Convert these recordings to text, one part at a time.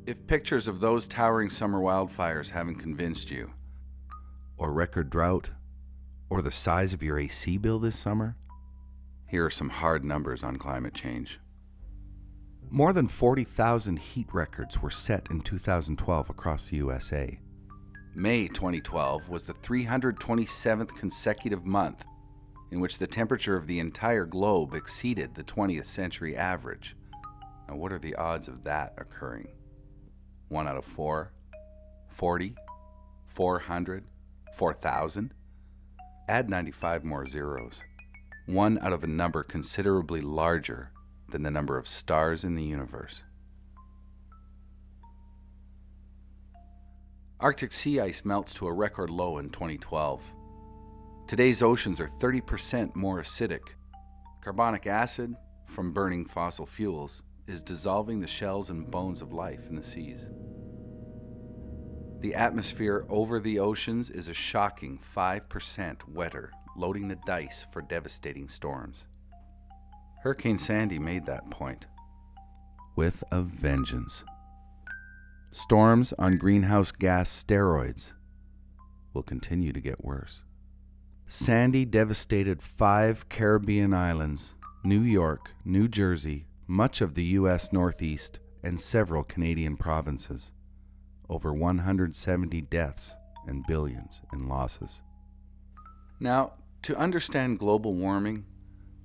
If pictures of those towering summer wildfires haven't convinced you, or record drought, or the size of your AC bill this summer, here are some hard numbers on climate change. More than 40,000 heat records were set in 2012 across the USA. May 2012 was the 327th consecutive month in which the temperature of the entire globe exceeded the 20th century average. Now, what are the odds of that occurring? 1 out of 4? 40? 400? 4,000? Add 95 more zeros. 1 out of a number considerably larger than the number of stars in the universe. Arctic sea ice melts to a record low in 2012. Today's oceans are 30% more acidic. Carbonic acid, from burning fossil fuels, is dissolving the shells and bones of life in the seas. The atmosphere over the oceans is a shocking 5% wetter, loading the dice for devastating storms. Hurricane Sandy made that point, with a vengeance. Storms on greenhouse gas steroids will continue to get worse. Sandy devastated 5 Caribbean islands, New York, New Jersey, much of the U.S. Northeast, and several Canadian provinces. Over 170 deaths and billions in losses. Now, to understand global warming,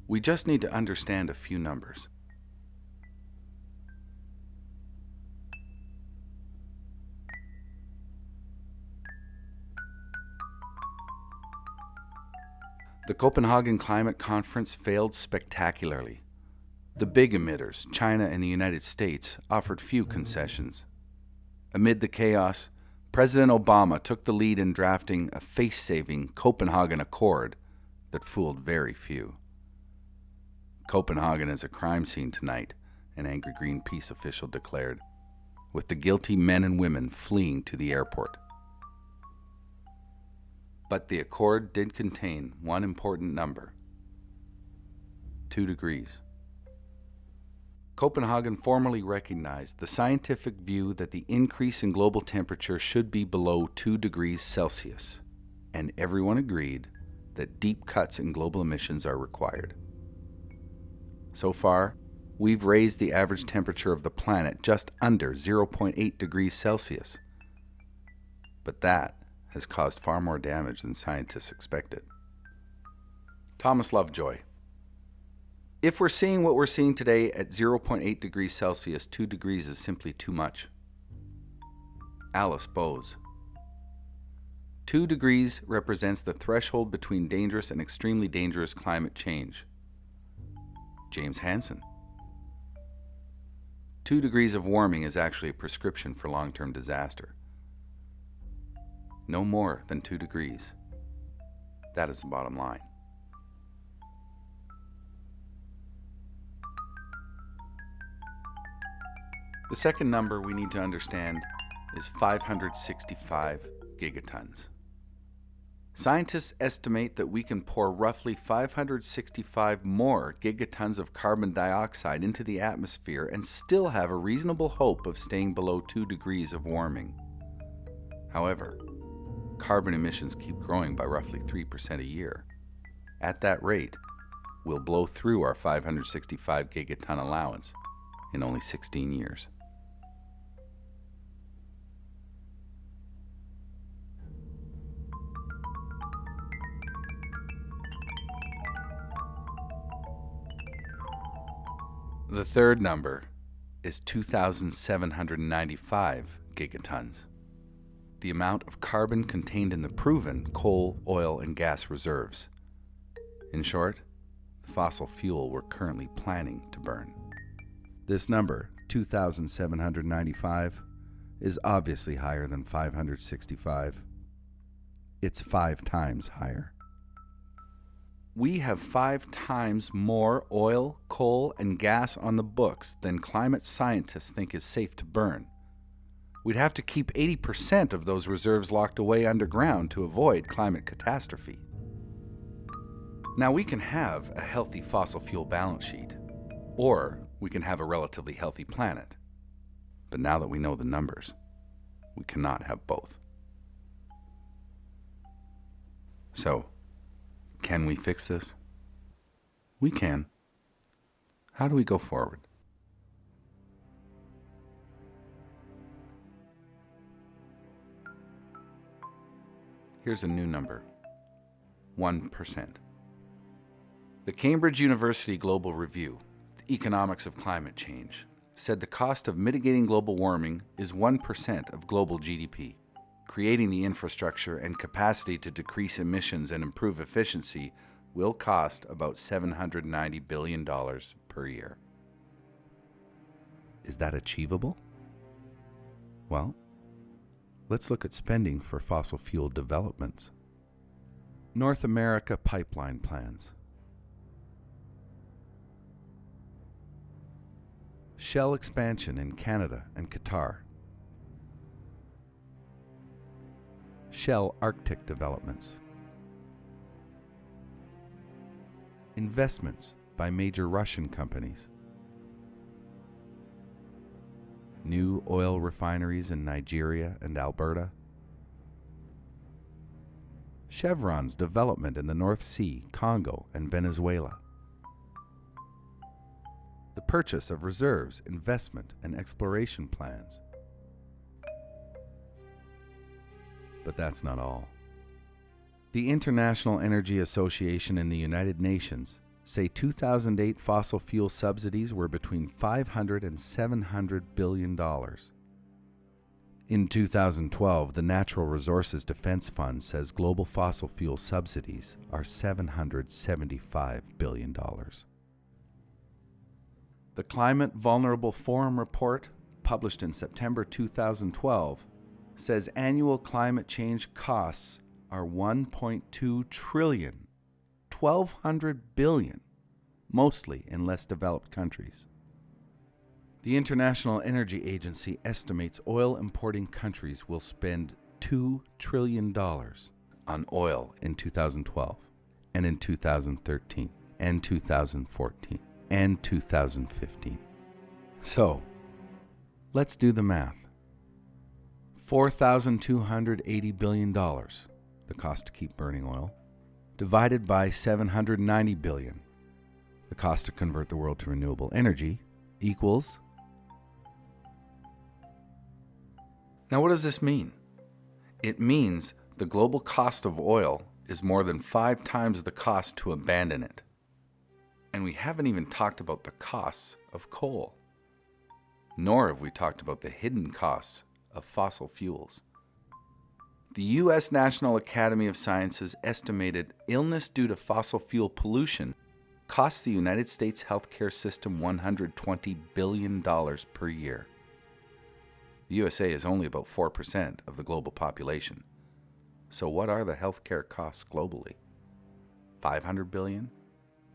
we just need to understand a few numbers. The Copenhagen Climate Conference failed spectacularly. The big emitters, China and the United States, offered few concessions. Amid the chaos, President Obama took the lead in drafting a face-saving Copenhagen Accord that fooled very few. Copenhagen is a crime scene tonight, an angry Greenpeace official declared, with the guilty men and women fleeing to the airport. But the accord did contain one important number: 2 degrees. Copenhagen formally recognized the scientific view that the increase in global temperature should be below 2 degrees Celsius, and everyone agreed that deep cuts in global emissions are required. So far, we've raised the average temperature of the planet just under 0.8 degrees Celsius. But that has caused far more damage than scientists expected. Thomas Lovejoy. If we're seeing what we're seeing today at 0.8 degrees Celsius, 2 degrees is simply too much. Alice Bowes. 2 degrees represents the threshold between dangerous and extremely dangerous climate change. James Hansen. 2 degrees of warming is actually a prescription for long-term disaster. No more than 2 degrees. That is the bottom line. The second number we need to understand is 565 gigatons. Scientists estimate that we can pour roughly 565 more gigatons of carbon dioxide into the atmosphere and still have a reasonable hope of staying below 2 degrees of warming. However, carbon emissions keep growing by roughly 3% a year. At that rate, we'll blow through our 565 gigaton allowance in only 16 years. The third number is 2,795 gigatons, the amount of carbon contained in the proven coal, oil, and gas reserves. In short, the fossil fuel we're currently planning to burn. This number, 2,795, is obviously higher than 565. It's 5 times higher. We have 5 times more oil, coal, and gas on the books than climate scientists think is safe to burn. We'd have to keep 80% of those reserves locked away underground to avoid climate catastrophe. Now, we can have a healthy fossil fuel balance sheet, or we can have a relatively healthy planet. But now that we know the numbers, we cannot have both. So, can we fix this? We can. How do we go forward? Here's a new number: 1%. The Cambridge University Global Review, The Economics of Climate Change, said the cost of mitigating global warming is 1% of global GDP. Creating the infrastructure and capacity to decrease emissions and improve efficiency will cost about $790 billion per year. Is that achievable? Well, let's look at spending for fossil fuel developments. North America pipeline plans. Shell expansion in Canada and Qatar. Shell Arctic developments. Investments by major Russian companies. New oil refineries in Nigeria and Alberta. Chevron's development in the North Sea, Congo, and Venezuela. The purchase of reserves, investment, and exploration plans. But that's not all. The International Energy Association and the United Nations say 2008 fossil fuel subsidies were between $500 and $700 billion. In 2012, the Natural Resources Defense Fund says global fossil fuel subsidies are $775 billion. The Climate Vulnerable Forum report, published in September 2012, says annual climate change costs are $1.2 trillion, 1,200 billion, mostly in less developed countries. The International Energy Agency estimates oil importing countries will spend $2 trillion on oil in 2012, and in 2013, and 2014, and 2015. So, let's do the math. $4,280 billion, the cost to keep burning oil, divided by $790 billion, the cost to convert the world to renewable energy, equals... Now what does this mean? It means the global cost of oil is more than 5 times the cost to abandon it. And we haven't even talked about the costs of coal. Nor have we talked about the hidden costs of fossil fuels. The U.S. National Academy of Sciences estimated illness due to fossil fuel pollution costs the United States healthcare system $120 billion per year. The USA is only about 4% of the global population. So what are the healthcare costs globally? 500 billion?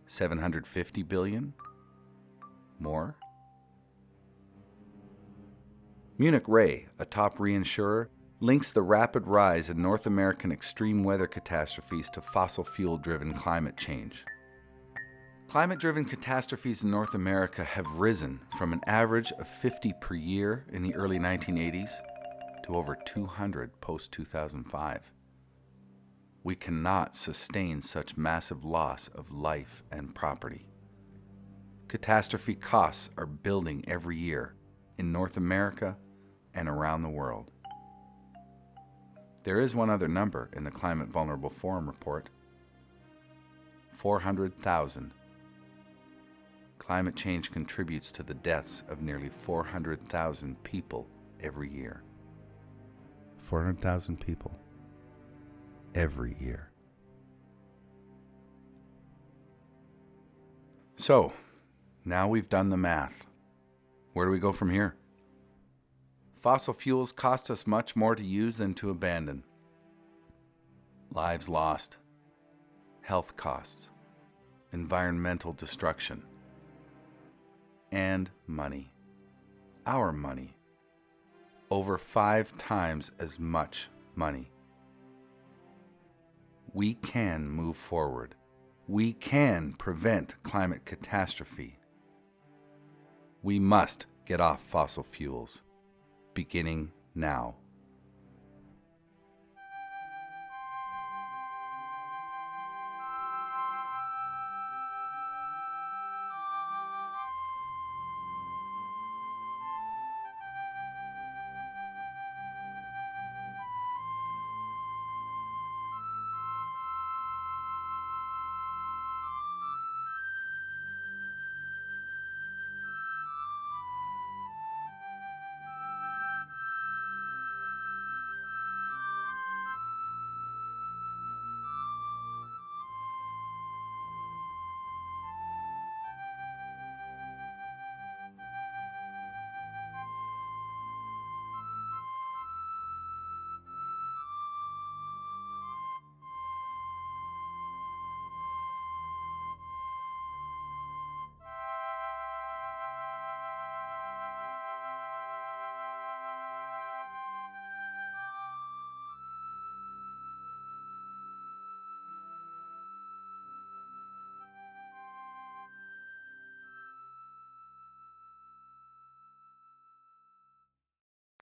750 billion? More? Munich Re, a top reinsurer, links the rapid rise in North American extreme weather catastrophes to fossil fuel-driven climate change. Climate-driven catastrophes in North America have risen from an average of 50 per year in the early 1980s to over 200 post-2005. We cannot sustain such massive loss of life and property. Catastrophe costs are building every year in North America and around the world. There is one other number in the Climate Vulnerable Forum report: 400,000. Climate change contributes to the deaths of nearly 400,000 people every year. 400,000 people every year. So, now we've done the math. Where do we go from here? Fossil fuels cost us much more to use than to abandon. Lives lost, health costs, environmental destruction, and money. Our money. Over 5 times as much money. We can move forward. We can prevent climate catastrophe. We must get off fossil fuels. beginning now.